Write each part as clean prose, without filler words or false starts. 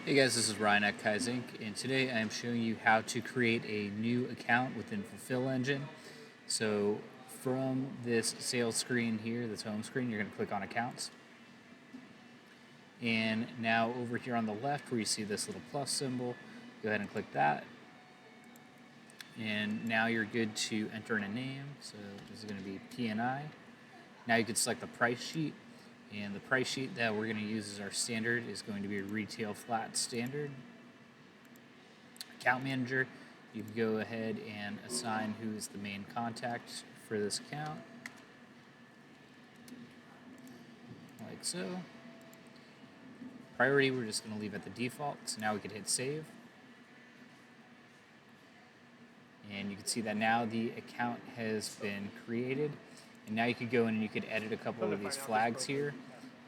Hey guys, this is Ryan at Kaizink, and today I am showing you how to create a new account within Fulfill Engine. So from this sales screen here, this home screen, you're going to click on Accounts. And now over here on the left where you see this little plus symbol, go ahead and click that. And now you're good to enter in a name. So this is going to be P&I. Now you can select the price sheet. And the price sheet that we're going to use as our standard is going to be a retail flat standard. Account manager, you can go ahead and assign who is the main contact for this account, like so. Priority, we're just going to leave at the default, so now we can hit save. And you can see that now the account has been created. And now you could go in and you could edit a couple of these flags here.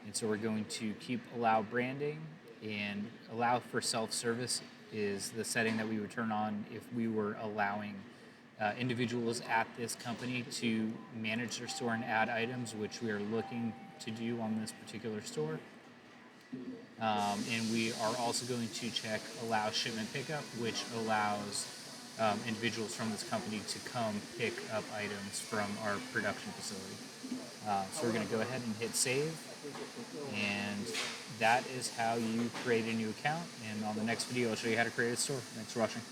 And so we're going to keep allow branding, and allow for self-service is the setting that we would turn on if we were allowing individuals at this company to manage their store and add items, which we are looking to do on this particular store. And we are also going to check allow shipment pickup, which allows individuals from this company to come pick up items from our production facility. So we're going to go ahead and hit save, and that is how you create a new account. And on the next video, I'll show you how to create a store. Thanks for watching.